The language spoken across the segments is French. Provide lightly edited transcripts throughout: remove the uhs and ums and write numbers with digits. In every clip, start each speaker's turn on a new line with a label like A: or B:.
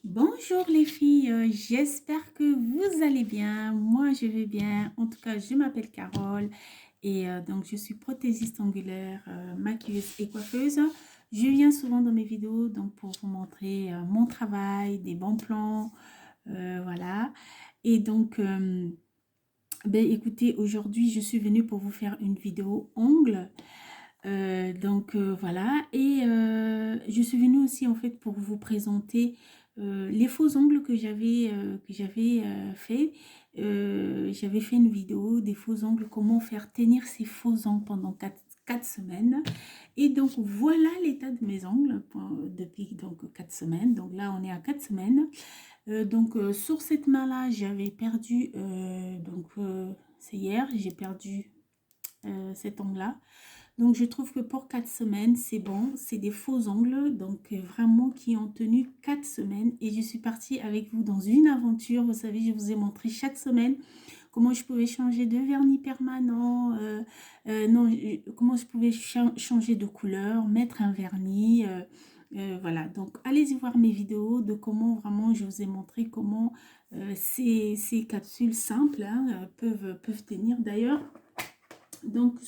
A: Bonjour les filles, j'espère que vous allez bien. Moi, je vais bien. En tout cas, je m'appelle Carole et donc je suis prothésiste angulaire, maquilleuse et coiffeuse. Je viens souvent dans mes vidéos donc pour vous montrer mon travail, des bons plans, voilà. Et donc, écoutez, aujourd'hui, je suis venue pour vous faire une vidéo ongles. Voilà, et je suis venue aussi en fait pour vous présenter les faux ongles que j'avais fait. J'avais fait une vidéo des faux ongles, comment faire tenir ces faux ongles pendant 4 semaines. Et donc voilà l'état de mes ongles depuis donc 4 semaines. Donc là on est à 4 semaines. Sur cette main là j'avais perdu, c'est hier, j'ai perdu cet ongle là. Donc, je trouve que pour 4 semaines, c'est bon. C'est des faux ongles, donc vraiment qui ont tenu 4 semaines. Et je suis partie avec vous dans une aventure. Vous savez, je vous ai montré chaque semaine comment je pouvais changer de vernis permanent, non, comment je pouvais changer de couleur, mettre un vernis. Voilà, donc allez-y voir mes vidéos de comment vraiment je vous ai montré comment ces capsules simples hein, peuvent tenir. D'ailleurs, donc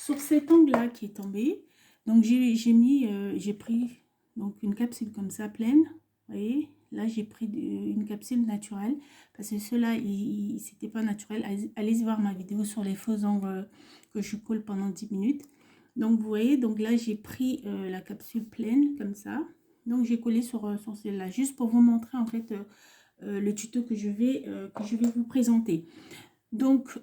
A: sur cet angle-là qui est tombé, donc j'ai pris donc une capsule comme ça pleine. Vous voyez, là j'ai pris une capsule naturelle parce que ceux-là, c'était pas naturel. Allez voir ma vidéo sur les faux ongles que je colle pendant 10 minutes. Donc vous voyez, donc là j'ai pris la capsule pleine comme ça. Donc j'ai collé sur celle-là juste pour vous montrer en fait le tuto que je vais vous présenter. Donc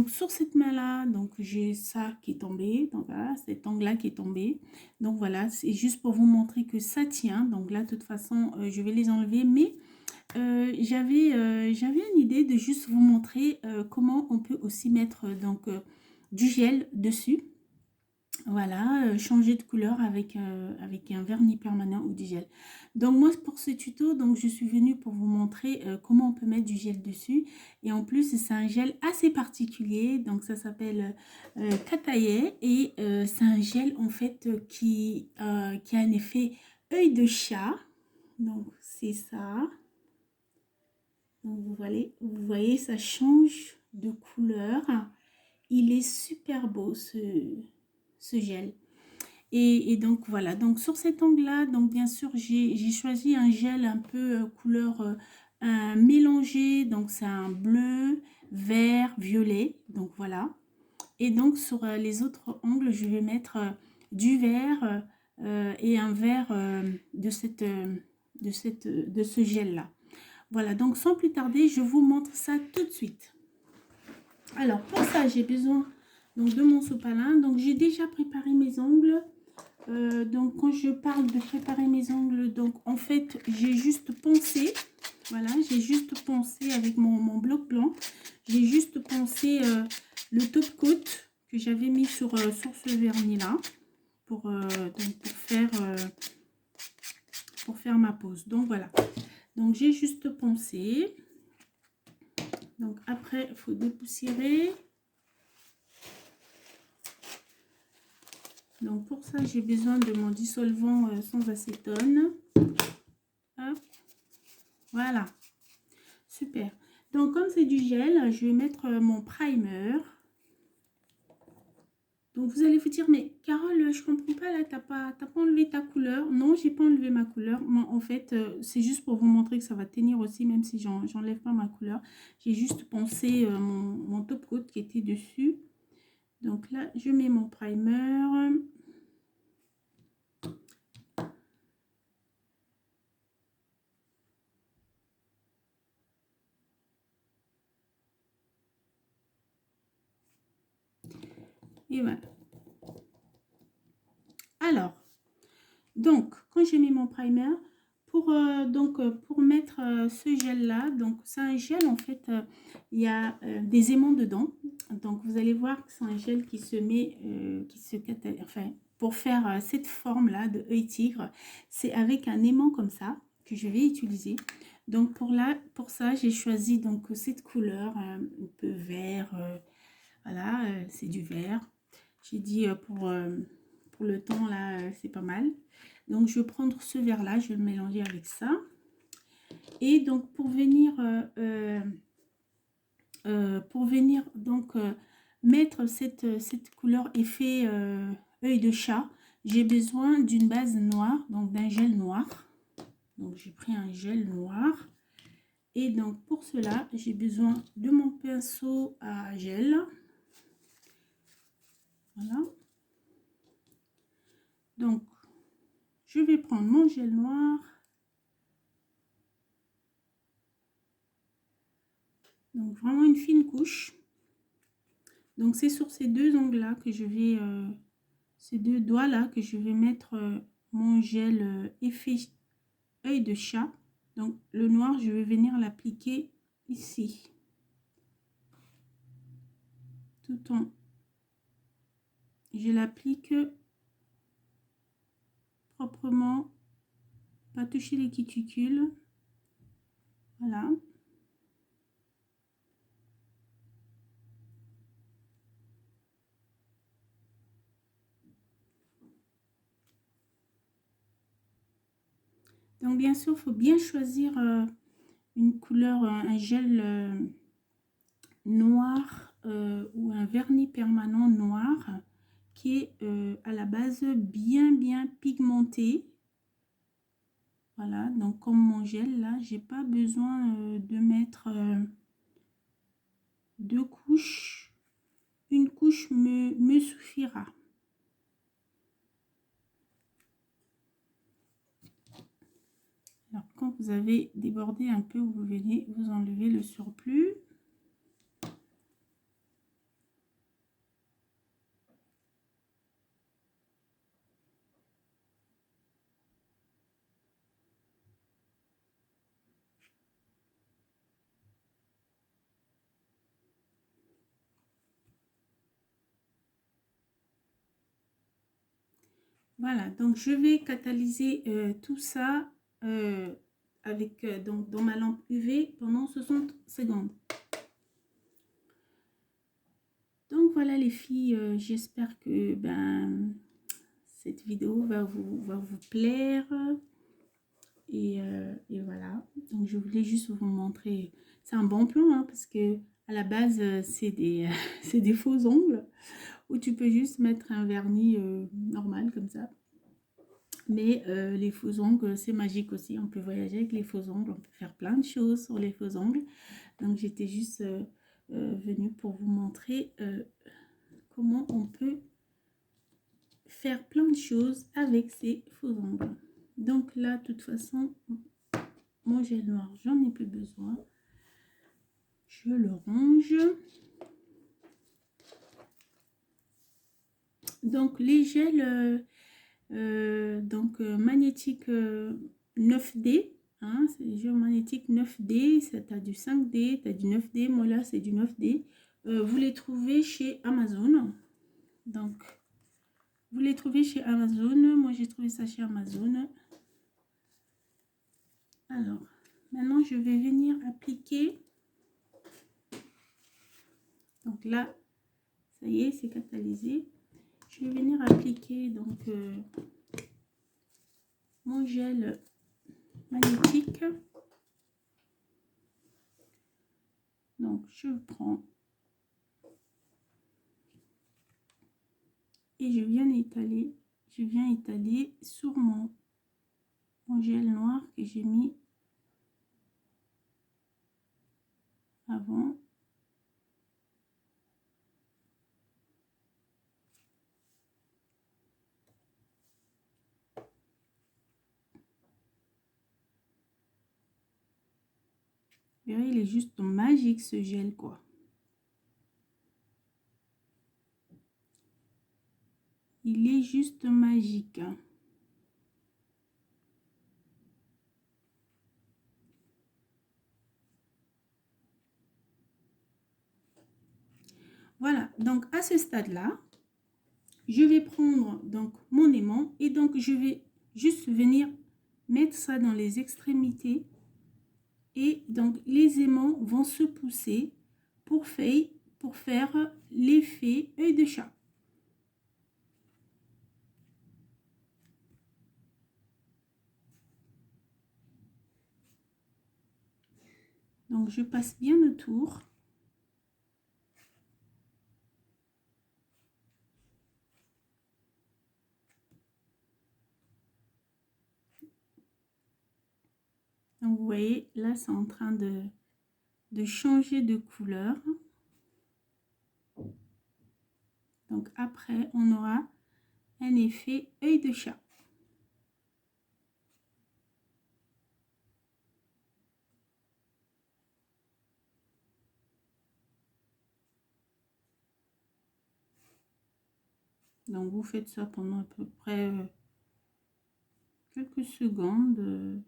A: sur cette main-là, donc j'ai ça qui est tombé. Donc voilà, cet angle-là qui est tombé. Donc voilà, c'est juste pour vous montrer que ça tient. Donc là, de toute façon, je vais les enlever. Mais j'avais une idée de juste vous montrer comment on peut aussi mettre du gel dessus. Voilà, changer de couleur avec un vernis permanent ou du gel. Donc moi pour ce tuto, donc je suis venue pour vous montrer comment on peut mettre du gel dessus. Et en plus c'est un gel assez particulier, donc ça s'appelle Kataye. Et c'est un gel en fait qui a un effet œil de chat. Donc c'est ça. Donc vous voyez, ça change de couleur. Il est super beau ce gel. Et donc voilà, donc sur cet angle-là, donc bien sûr, j'ai choisi un gel un peu couleur mélangé, donc c'est un bleu, vert, violet, donc voilà. Et donc sur les autres ongles, je vais mettre du vert et un vert de ce gel-là. Voilà, donc sans plus tarder, je vous montre ça tout de suite. Alors pour ça, j'ai besoin donc de mon sopalin. Donc j'ai déjà préparé mes ongles. Donc quand je parle de préparer mes ongles, donc en fait j'ai juste poncé, voilà, j'ai juste poncé avec mon bloc blanc, j'ai juste poncé le top coat que j'avais mis sur ce vernis là donc pour faire ma pose. Donc voilà, donc j'ai juste poncé. Donc après il faut dépoussiérer. Donc pour ça j'ai besoin de mon dissolvant sans acétone. Hop, voilà. Super. Donc, comme c'est du gel, je vais mettre mon primer. Donc, vous allez vous dire, mais Carole, je comprends pas, là, t'as pas enlevé ta couleur. Non, j'ai pas enlevé ma couleur. Moi, en fait, c'est juste pour vous montrer que ça va tenir aussi, même si j'enlève pas ma couleur. J'ai juste poncé mon top coat qui était dessus. Donc là, je mets mon primer. Et voilà. Alors, donc, quand j'ai mis mon primer, pour mettre ce gel là, donc c'est un gel en fait, il y a des aimants dedans. Donc vous allez voir que c'est un gel qui se met, enfin pour faire cette forme là de œil tigre, c'est avec un aimant comme ça que je vais utiliser. Donc pour ça j'ai choisi donc cette couleur un peu vert, voilà, c'est du vert. J'ai dit pour le temps là c'est pas mal. Donc, je vais prendre ce vert-là, je vais le mélanger avec ça. Et donc, pour venir donc mettre cette couleur effet œil de chat, j'ai besoin d'une base noire, donc d'un gel noir. Donc, j'ai pris un gel noir. Et donc, pour cela, j'ai besoin de mon pinceau à gel. Voilà. Donc, je vais prendre mon gel noir. Donc, vraiment une fine couche. Donc, c'est sur ces deux ongles-là que je vais, ces deux doigts-là que je vais mettre mon gel effet œil de chat. Donc, le noir, je vais venir l'appliquer ici. Tout en... Je l'applique proprement, pas toucher les cuticules. Voilà. Donc, bien sûr, il faut bien choisir une couleur, un gel noir ou un vernis permanent noir qui est à la base bien pigmenté. Voilà, donc comme mon gel là, j'ai pas besoin de mettre deux couches. Une couche me suffira. Alors quand vous avez débordé un peu, vous venez vous enlever le surplus. Voilà, donc je vais catalyser tout ça avec donc dans ma lampe UV pendant 60 secondes. Donc voilà les filles, j'espère que cette vidéo va vous plaire. Et voilà, donc je voulais juste vous montrer, c'est un bon plan hein, parce que à la base c'est c'est des faux ongles où tu peux juste mettre un vernis normal comme ça. Mais les faux ongles, c'est magique aussi. On peut voyager avec les faux ongles. On peut faire plein de choses sur les faux ongles. Donc, j'étais juste venue pour vous montrer comment on peut faire plein de choses avec ces faux ongles. Donc là, de toute façon, mon gel noir, j'en ai plus besoin. Je le range. Donc, les gels magnétiques 9D. Hein, c'est les gels magnétiques 9D. Tu as du 5D, tu as du 9D. Moi, là, c'est du 9D. Vous les trouvez chez Amazon. Donc, vous les trouvez chez Amazon. Moi, j'ai trouvé ça chez Amazon. Alors, maintenant, je vais venir appliquer. Donc là, ça y est, c'est catalysé. Je vais venir appliquer donc mon gel magnétique. Donc, je prends et je viens étaler sur mon gel noir que j'ai mis avant. Vous verrez, il est juste magique ce gel quoi. Il est juste magique. Voilà, donc à ce stade-là, je vais prendre donc mon aimant et donc je vais juste venir mettre ça dans les extrémités et donc les aimants vont se pousser pour faire l'effet œil de chat. Donc, je passe bien le tour. Donc, vous voyez, là, c'est en train de changer de couleur. Donc, après, on aura un effet œil de chat. Donc, vous faites ça pendant à peu près quelques secondes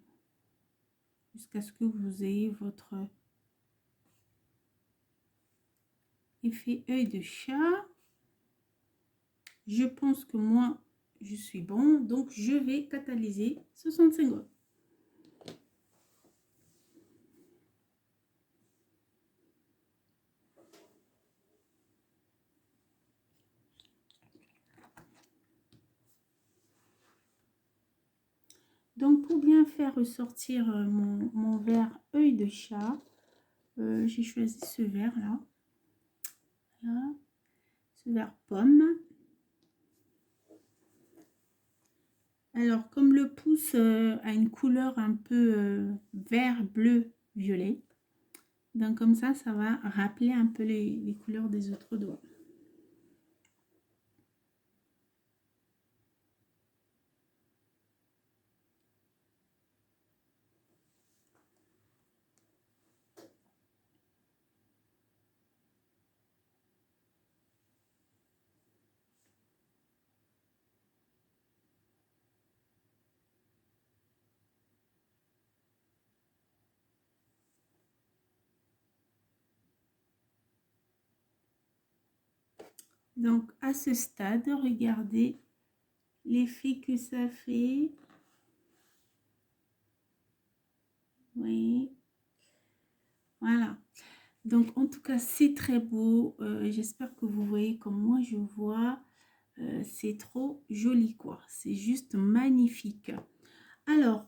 A: jusqu'à ce que vous ayez votre effet œil de chat. Je pense que moi, je suis bon. Donc, je vais catalyser 65 gouttes. Donc, pour bien faire ressortir mon verre œil de chat, j'ai choisi ce verre là. Voilà. Ce verre pomme. Alors, comme le pouce a une couleur un peu vert, bleu, violet, donc comme ça va rappeler un peu les couleurs des autres doigts. Donc, à ce stade, regardez l'effet que ça fait. Oui. Voilà. Donc, en tout cas, c'est très beau. J'espère que vous voyez comme moi je vois. C'est trop joli, quoi. C'est juste magnifique. Alors,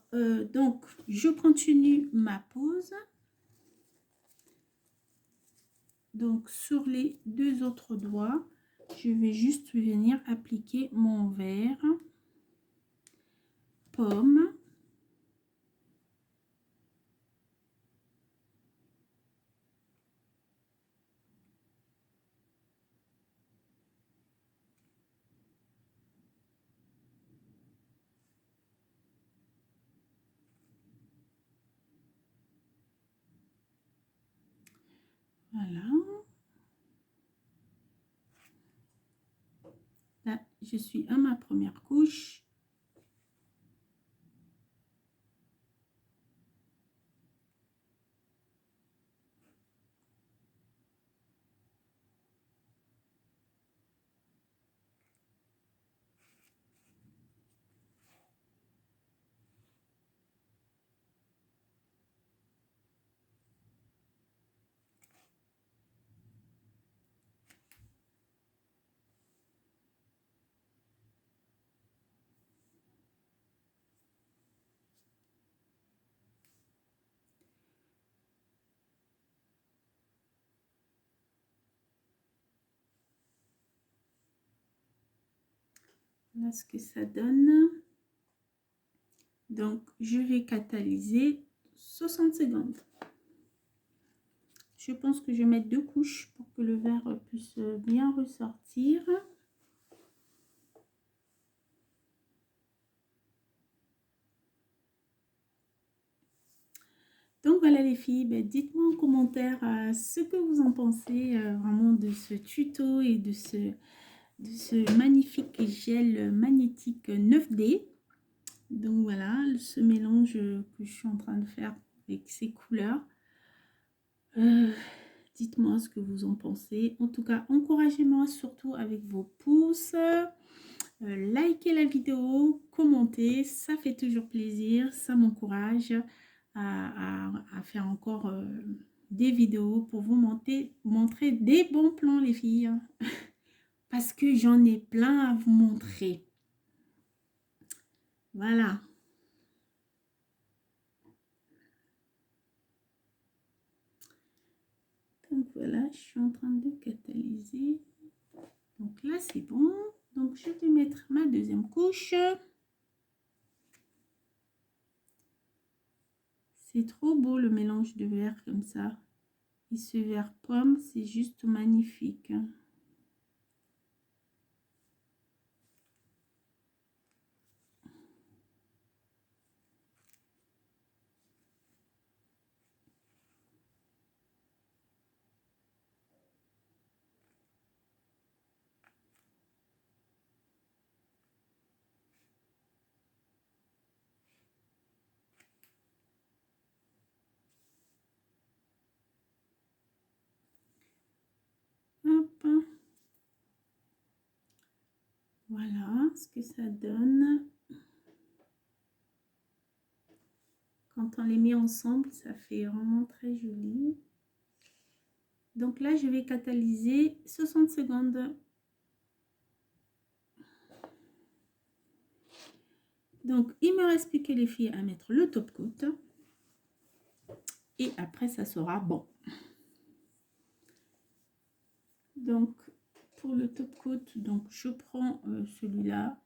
A: donc, je continue ma pose. Donc, sur les deux autres doigts, je vais juste venir appliquer mon verre pomme. Voilà. Là, je suis à ma première couche. Voilà ce que ça donne. Donc, je vais catalyser 60 secondes. Je pense que je vais mettre deux couches pour que le verre puisse bien ressortir. Donc voilà les filles, ben, dites-moi en commentaire ce que vous en pensez vraiment de ce tuto et de ce magnifique gel magnétique 9D. Donc voilà, ce mélange que je suis en train de faire avec ces couleurs. Dites-moi ce que vous en pensez. En tout cas, encouragez-moi surtout avec vos pouces. Likez la vidéo, commentez, ça fait toujours plaisir, ça m'encourage à faire encore des vidéos pour vous montrer des bons plans les filles. Parce que j'en ai plein à vous montrer. Voilà. Donc voilà, je suis en train de catalyser. Donc là, c'est bon. Donc je vais mettre ma deuxième couche. C'est trop beau le mélange de vert comme ça. Et ce vert pomme, c'est juste magnifique. Hop. Voilà ce que ça donne. Quand on les met ensemble, ça fait vraiment très joli. Donc là, je vais catalyser 60 secondes. Donc, il me reste plus que les filles à mettre le top coat. Et après, ça sera bon. Donc, pour le top coat, donc je prends celui-là.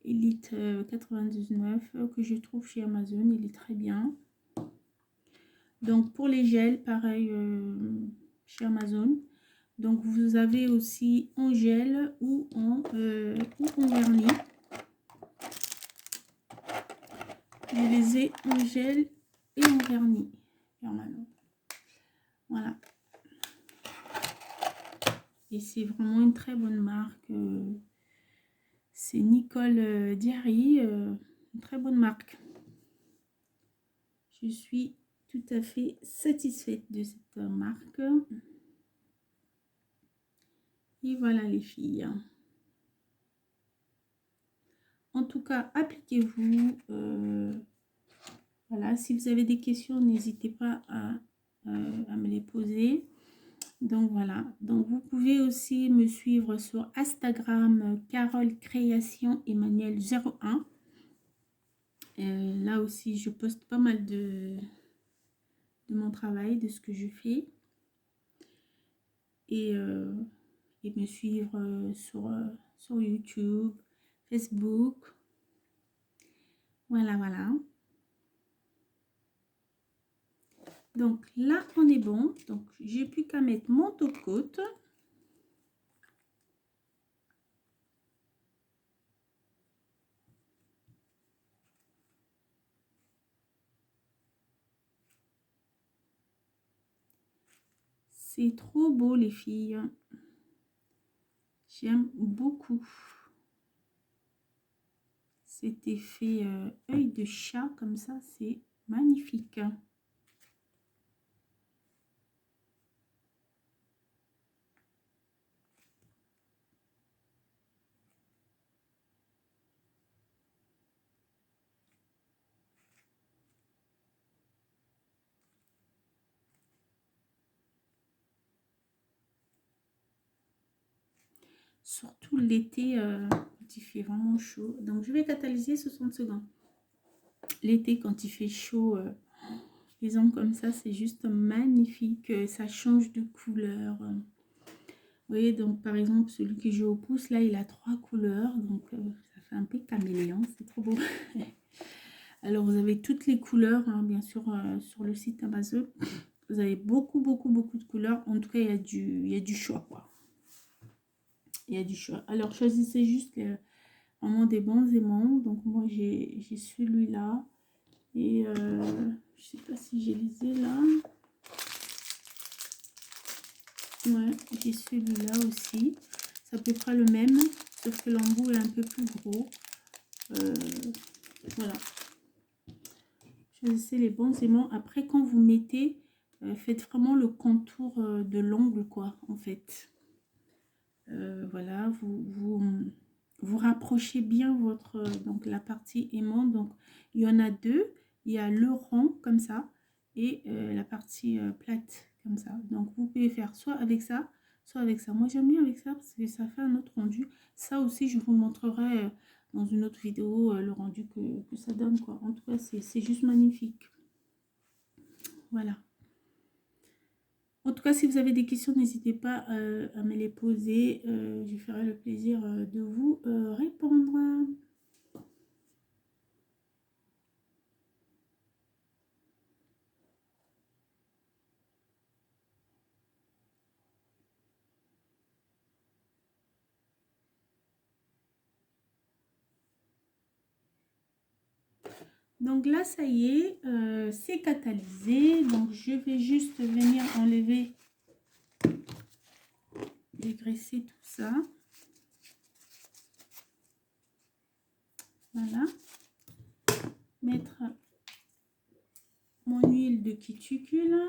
A: Elite 99 que je trouve chez Amazon. Il est très bien. Donc, pour les gels, pareil chez Amazon. Donc, vous avez aussi en gel ou en vernis. Je les ai en gel et en vernis. Permanent. Voilà. Et c'est vraiment une très bonne marque. C'est Nicole Diary. Une très bonne marque. Je suis tout à fait satisfaite de cette marque. Et voilà les filles. En tout cas, appliquez-vous. Voilà, si vous avez des questions, n'hésitez pas à me les poser. Donc voilà, donc vous pouvez aussi me suivre sur Instagram, Carole Création Emmanuel 01. Là aussi, je poste pas mal de mon travail, de ce que je fais. Et me suivre sur YouTube, Facebook. Voilà, voilà. Donc là, on est bon. Donc, j'ai plus qu'à mettre mon top coat. C'est trop beau, les filles. J'aime beaucoup cet effet œil de chat comme ça. C'est magnifique. Surtout l'été, quand il fait vraiment chaud. Donc, je vais catalyser 60 secondes. L'été, quand il fait chaud, les ongles comme ça, c'est juste magnifique. Ça change de couleur. Vous voyez, donc par exemple, celui que j'ai au pouce, là, il a 3 couleurs. Donc, ça fait un peu caméléon. C'est trop beau. Alors, vous avez toutes les couleurs, hein, bien sûr, sur le site Amazon. Vous avez beaucoup de couleurs. En tout cas, il y a du choix, quoi. Il y a du choix. Alors, choisissez juste vraiment des bons aimants. Donc, moi, j'ai celui-là. Et je sais pas si j'ai les ai là. Ouais, j'ai celui-là aussi. C'est à peu près le même, sauf que l'embout est un peu plus gros. Voilà. Choisissez les bons aimants. Après, quand vous mettez, faites vraiment le contour de l'ongle, quoi, en fait. Voilà, vous rapprochez bien votre donc la partie aimant. Donc, il y en a deux. Il y a le rond, comme ça, et la partie plate, comme ça. Donc, vous pouvez faire soit avec ça, soit avec ça. Moi, j'aime bien avec ça parce que ça fait un autre rendu. Ça aussi, je vous montrerai dans une autre vidéo le rendu que ça donne, quoi. En tout cas, c'est juste magnifique. Voilà. En tout cas, si vous avez des questions, n'hésitez pas à me les poser. Je ferai le plaisir de vous répondre. Donc là, ça y est, c'est catalysé. Donc, je vais juste venir enlever, dégraisser tout ça. Voilà. Mettre mon huile de cuticule.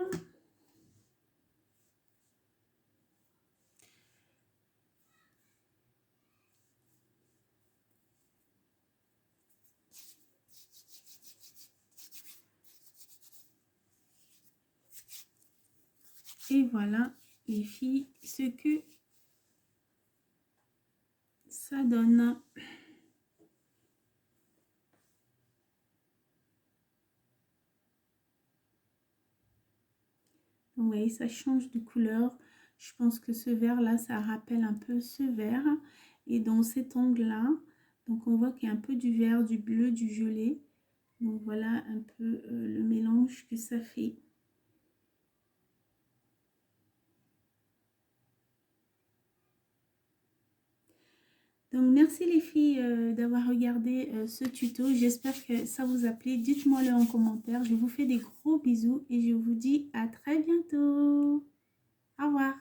A: Et voilà, les filles, ce que ça donne. Vous voyez, ça change de couleur. Je pense que ce vert là, ça rappelle un peu ce vert. Et dans cet angle-là, donc on voit qu'il y a un peu du vert, du bleu, du violet. Donc voilà un peu le mélange que ça fait. Donc merci les filles d'avoir regardé ce tuto. J'espère que ça vous a plu. Dites-moi le en commentaire. Je vous fais des gros bisous et je vous dis à très bientôt. Au revoir.